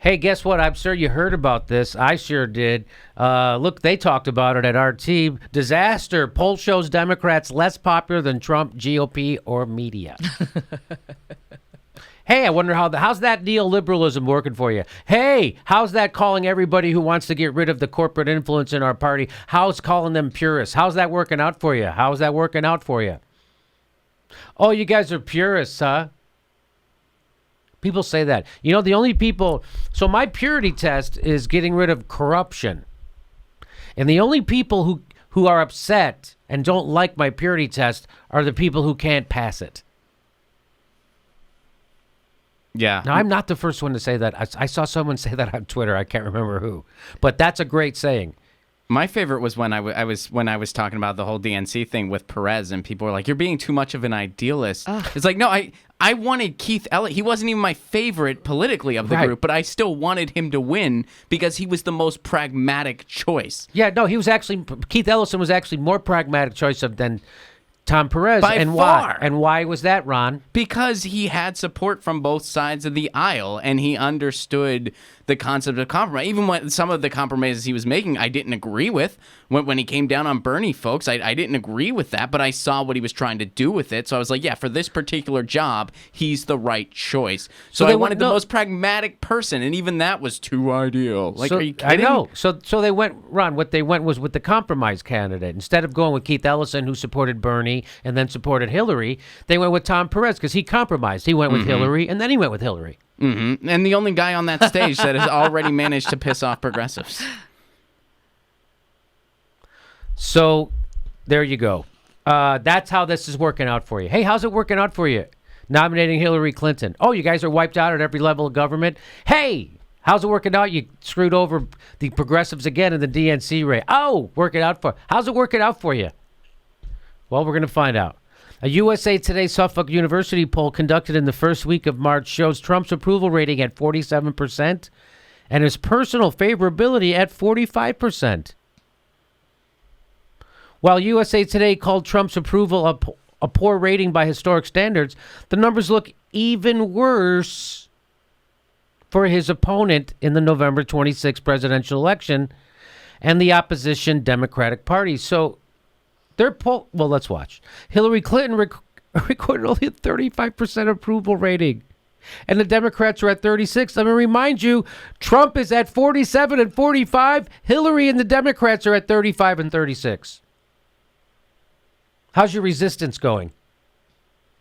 Hey, guess what? I'm sure you heard about this. I sure did. Look, they talked about it at our team. Disaster. Poll shows Democrats less popular than Trump, GOP, or media. Hey, I wonder how's that neoliberalism working for you? Hey, how's that calling everybody who wants to get rid of the corporate influence in our party? How's calling them purists? How's that working out for you? How's that working out for you? Oh, you guys are purists, huh? People say that. You know, the only people... So my purity test is getting rid of corruption. And the only people who are upset and don't like my purity test are the people who can't pass it. Yeah. Now, I'm not the first one to say that. I saw someone say that on Twitter. I can't remember who. But that's a great saying. My favorite was when I was talking about the whole DNC thing with Perez, and people were like, "You're being too much of an idealist." It's like, no, I wanted Keith Ellison. He wasn't even my favorite politically of the group, but I still wanted him to win because he was the most pragmatic choice. Yeah, no, Keith Ellison was actually more pragmatic choice than Tom Perez. By and far. Why? And why was that, Ron? Because he had support from both sides of the aisle, and he understood the concept of compromise. Even when some of the compromises he was making, I didn't agree with. When he came down on Bernie, folks, I didn't agree with that, but I saw what he was trying to do with it. So I was like, yeah, for this particular job, he's the right choice. So I wanted the most pragmatic person, and even that was too ideal. Like, are you kidding? I know. So they went, Ron, what they went was with the compromise candidate. Instead of going with Keith Ellison, who supported Bernie and then supported Hillary, they went with Tom Perez because he compromised. He went with Hillary, and then he went with Hillary. Mm-hmm. And the only guy on that stage that has already managed to piss off progressives. So there you go. That's how this is working out for you. Hey, how's it working out for you? Nominating Hillary Clinton. Oh, you guys are wiped out at every level of government. Hey, how's it working out? You screwed over the progressives again in the DNC rate. Oh, how's it working out for you? Well, we're going to find out. A USA Today Suffolk University poll conducted in the first week of March shows Trump's approval rating at 47% and his personal favorability at 45%. While USA Today called Trump's approval a poor rating by historic standards, the numbers look even worse for his opponent in the November 26 presidential election and the opposition Democratic Party. So well, let's watch. Hillary Clinton recorded only a 35% approval rating, and the Democrats are at 36. Let me remind you, Trump is at 47 and 45. Hillary and the Democrats are at 35 and 36. How's your resistance going?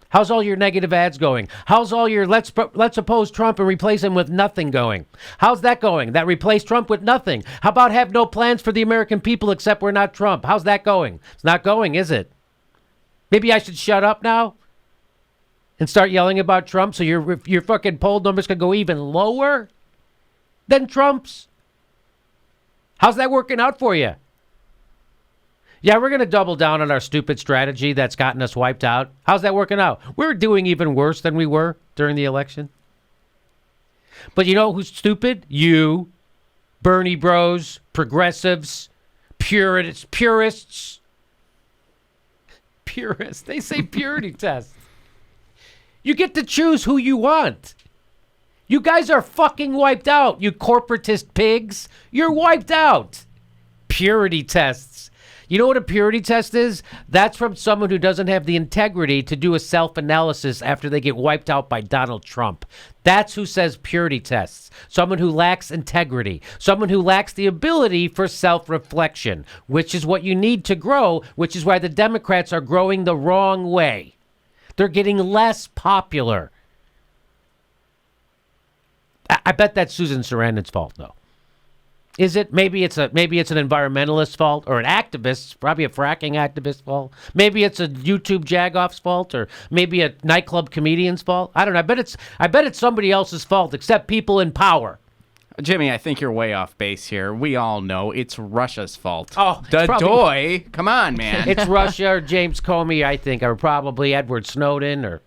How's all your negative ads going? How's all your let's oppose Trump and replace him with nothing going? How's that going? That replaced Trump with nothing. How about have no plans for the American people except we're not Trump? How's that going? It's not going, is it? Maybe I should shut up now and start yelling about Trump so your fucking poll numbers could go even lower than Trump's? How's that working out for you? Yeah, we're going to double down on our stupid strategy that's gotten us wiped out. How's that working out? We're doing even worse than we were during the election. But you know who's stupid? You, Bernie bros, progressives, purists. They say purity test. You get to choose who you want. You guys are fucking wiped out, you corporatist pigs. You're wiped out. Purity tests. You know what a purity test is? That's from someone who doesn't have the integrity to do a self-analysis after they get wiped out by Donald Trump. That's who says purity tests. Someone who lacks integrity. Someone who lacks the ability for self-reflection, which is what you need to grow, which is why the Democrats are growing the wrong way. They're getting less popular. I bet that's Susan Sarandon's fault, though. Is it? Maybe it's an environmentalist's fault or an activist's, probably a fracking activist's fault. Maybe it's a YouTube jagoff's fault or maybe a nightclub comedian's fault. I don't know. I bet it's somebody else's fault except people in power. Jimmy, I think you're way off base here. We all know it's Russia's fault. Oh, Dore. Come on, man. It's Russia or James Comey, I think, or probably Edward Snowden. Or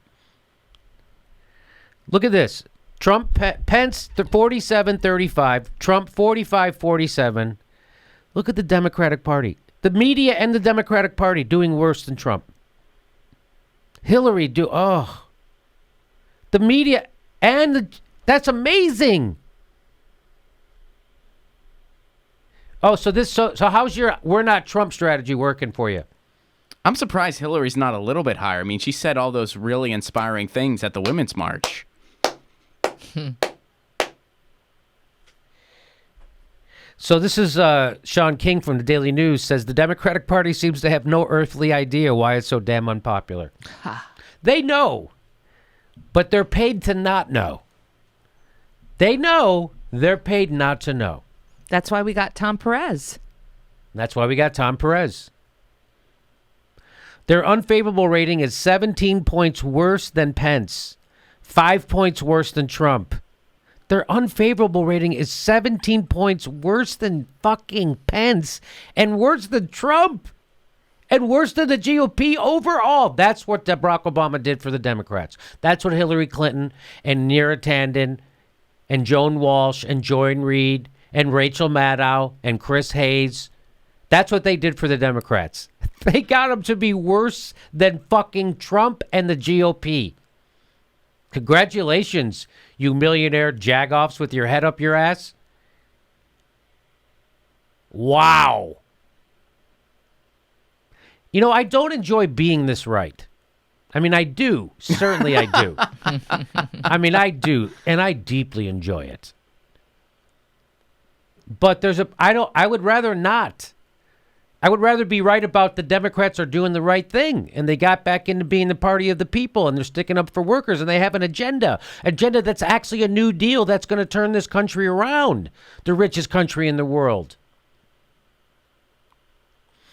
look at this. Pence 47-35, Trump 45-47. Look at the Democratic Party. The media and the Democratic Party doing worse than Trump. Hillary the media and that's amazing. Oh, so how's your "we're not Trump" strategy working for you? I'm surprised Hillary's not a little bit higher. I mean, she said all those really inspiring things at the Women's March. So this is Sean King from the Daily News says the Democratic Party seems to have no earthly idea why it's so damn unpopular. They know, but they're paid to not know. They know, they're paid not to know. That's why we got Tom Perez. That's why we got Tom Perez. Their unfavorable rating is 17 points worse than Pence, 5 points worse than Trump. Their unfavorable rating is 17 points worse than fucking Pence and worse than Trump and worse than the GOP overall. That's what Barack Obama did for the Democrats. That's what Hillary Clinton and Neera Tanden and Joan Walsh and Joy Reid and Rachel Maddow and Chris Hayes, that's what they did for the Democrats. They got them to be worse than fucking Trump and the GOP. Congratulations, you millionaire jagoffs with your head up your ass. Wow. You know, I don't enjoy being this right. I mean, I do. Certainly I do. I mean, I do. And I deeply enjoy it. But I would rather not. I would rather be right about the Democrats are doing the right thing and they got back into being the party of the people and they're sticking up for workers and they have an agenda that's actually a new deal that's going to turn this country around, the richest country in the world.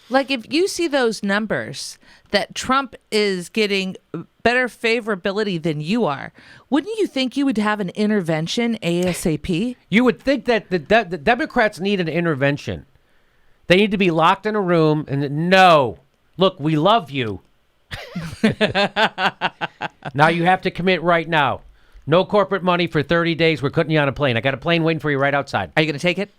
Like, if you see those numbers that Trump is getting better favorability than you are, wouldn't you think you would have an intervention ASAP? You would think that the Democrats need an intervention. They need to be locked in a room and no, look, we love you. Now you have to commit right now. No corporate money for 30 days. We're putting you on a plane. I got a plane waiting for you right outside. Are you going to take it?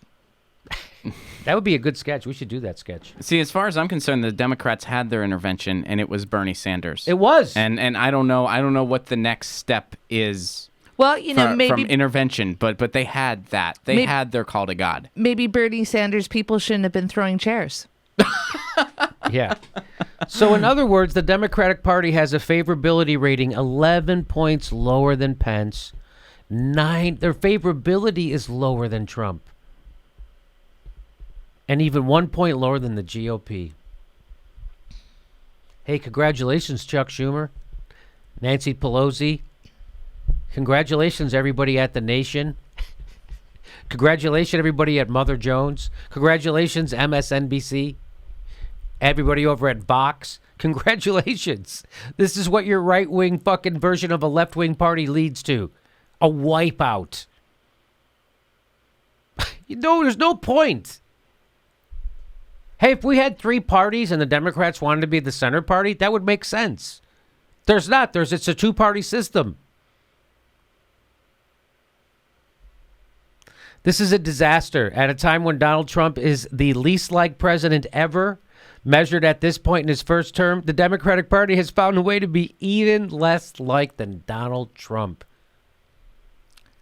That would be a good sketch. We should do that sketch. See, as far as I'm concerned, the Democrats had their intervention, and it was Bernie Sanders. It was. And I don't know what the next step is. Well, you know, from maybe intervention, but they had that. They had their call to God. Maybe Bernie Sanders people shouldn't have been throwing chairs. Yeah. So in other words, the Democratic Party has a favorability rating 11 points lower than Pence. Their favorability is lower than Trump. And even 1 point lower than the GOP. Hey, congratulations, Chuck Schumer, Nancy Pelosi. Congratulations, everybody at The Nation. Congratulations, everybody at Mother Jones. Congratulations, MSNBC. Everybody over at Vox. Congratulations. This is what your right-wing fucking version of a left-wing party leads to. A wipeout. You know, there's no point. Hey, if we had three parties and the Democrats wanted to be the center party, that would make sense. There's not. It's a two-party system. This is a disaster at a time when Donald Trump is the least liked president ever. Measured at this point in his first term, the Democratic Party has found a way to be even less liked than Donald Trump.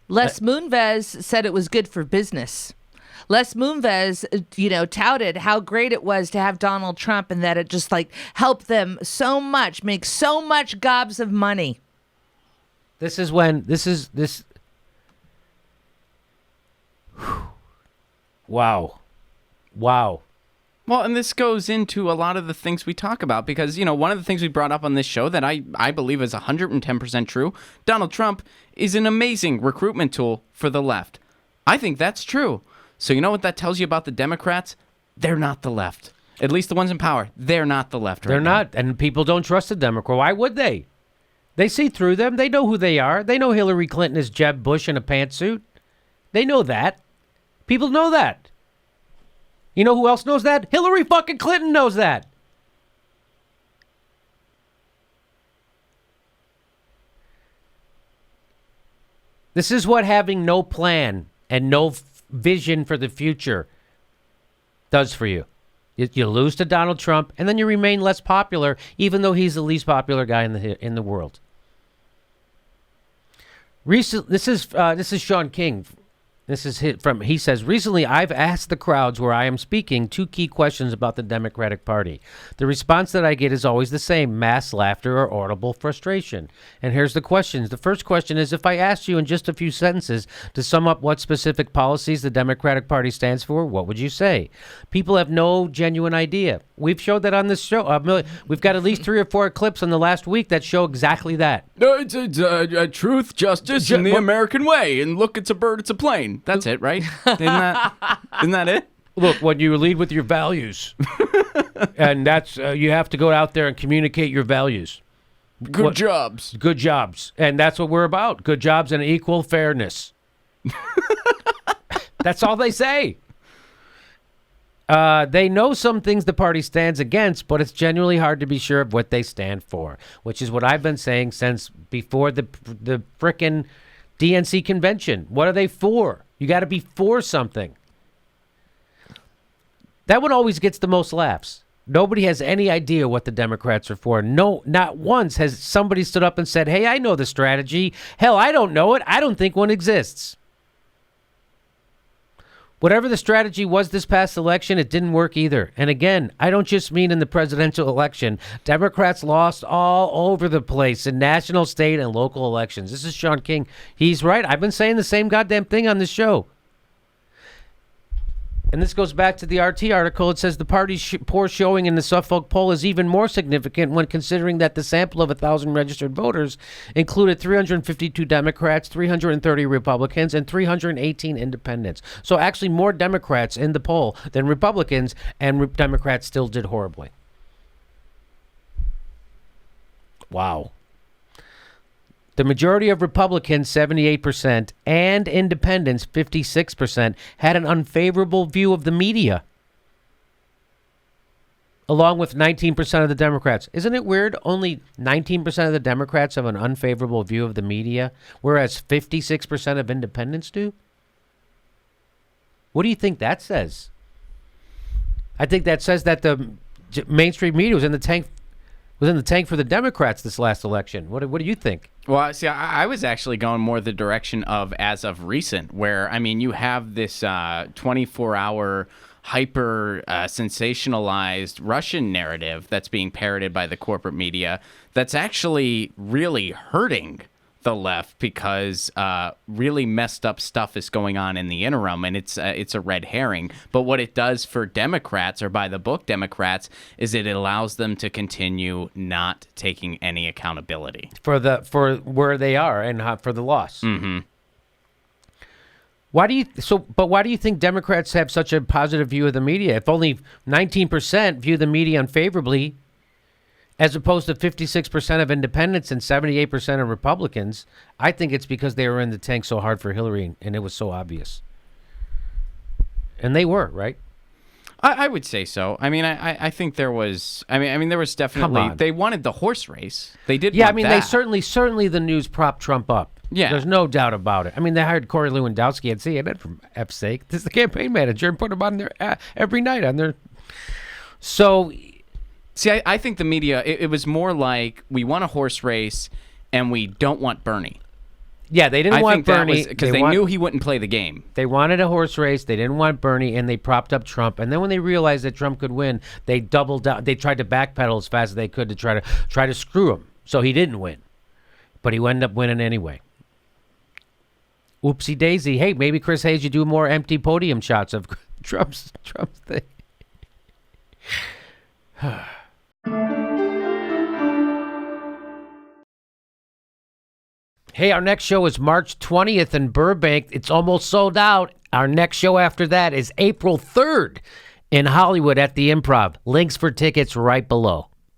Les Moonves said it was good for business. Les Moonves, touted how great it was to have Donald Trump and that it just helped them so much, make so much gobs of money. Wow. Well, and this goes into a lot of the things we talk about because, one of the things we brought up on this show that I believe is 110% true, Donald Trump is an amazing recruitment tool for the left. I think that's true. So you know what that tells you about the Democrats? They're not the left. At least the ones in power. They're not the left right They're now. not. And people don't trust the Democrat. Why would they? They see through them. They know who they are. They know Hillary Clinton is Jeb Bush in a pantsuit. They know that. People know that. You know who else knows that? Hillary fucking Clinton knows that. This is what having no plan and no vision for the future does for you. You lose to Donald Trump, and then you remain less popular, even though he's the least popular guy in the world. This is Sean King This is he says, recently I've asked the crowds where I am speaking 2 key questions about the Democratic Party. The response that I get is always the same, mass laughter or audible frustration. And here's the questions. The first question is, if I asked you in just a few sentences to sum up what specific policies the Democratic Party stands for, what would you say? People have no genuine idea. We've showed that on this show. We've got at least 3 or 4 clips in the last week that show exactly that. It's truth, justice, and the American way. And look, it's a bird, it's a plane. That's it, right? Isn't that it? Look, when you lead with your values, and that's you have to go out there and communicate your values. Good jobs. Good jobs. And that's what we're about. Good jobs and equal fairness. That's all they say. They know some things the party stands against, but it's genuinely hard to be sure of what they stand for, which is what I've been saying since before the frickin' DNC convention. What are they for? You got to be for something. That one always gets the most laughs. Nobody has any idea what the Democrats are for. No, not once has somebody stood up and said, hey, I know the strategy. Hell, I don't know it. I don't think one exists. Whatever the strategy was this past election, it didn't work either. And again, I don't just mean in the presidential election. Democrats lost all over the place in national, state, and local elections. This is Sean King. He's right. I've been saying the same goddamn thing on this show. And this goes back to the RT article. It says the party's poor showing in the Suffolk poll is even more significant when considering that the sample of 1,000 registered voters included 352 Democrats, 330 Republicans, and 318 independents. So actually more Democrats in the poll than Republicans, and Democrats still did horribly. Wow. The majority of Republicans, 78%, and independents, 56%, had an unfavorable view of the media, along with 19% of the Democrats. Isn't it weird? Only 19% of the Democrats have an unfavorable view of the media, whereas 56% of independents do? What do you think that says? I think that says that the mainstream media was in the tank for the Democrats this last election. What do you think? Well, see, I was actually going more the direction of as of recent, where, I mean, you have this 24-hour hyper sensationalized Russian narrative that's being parroted by the corporate media that's actually really hurting the left, because really messed up stuff is going on in the interim, and it's a red herring. But what it does for Democrats, or by the book Democrats, is it allows them to continue not taking any accountability for where they are and for the loss. Mm-hmm. Why do you think Democrats have such a positive view of the media? If only 19% view the media unfavorably, as opposed to 56% of independents and 78% of Republicans, I think it's because they were in the tank so hard for Hillary, and it was so obvious. And they were, right? I would say so. I mean, I think there was. I mean, there was definitely. They wanted the horse race. They did. Yeah, want I mean, that. they certainly the news propped Trump up. Yeah, there's no doubt about it. I mean, they hired Corey Lewandowski at CNN for F's sake. This is the campaign manager, and put him on there every night on their. So. See, I think the media, it was more like, we want a horse race and we don't want Bernie. Yeah, they didn't want Bernie. Because they knew he wouldn't play the game. They wanted a horse race. They didn't want Bernie, and they propped up Trump. And then when they realized that Trump could win, they doubled down. They tried to backpedal as fast as they could to try to screw him. So he didn't win. But he ended up winning anyway. Oopsie daisy. Hey, maybe Chris Hayes, you do more empty podium shots of Trump's thing. Hey, our next show is March 20th in Burbank. It's almost sold out. Our next show after that is April 3rd in Hollywood at the Improv. Links for tickets right below.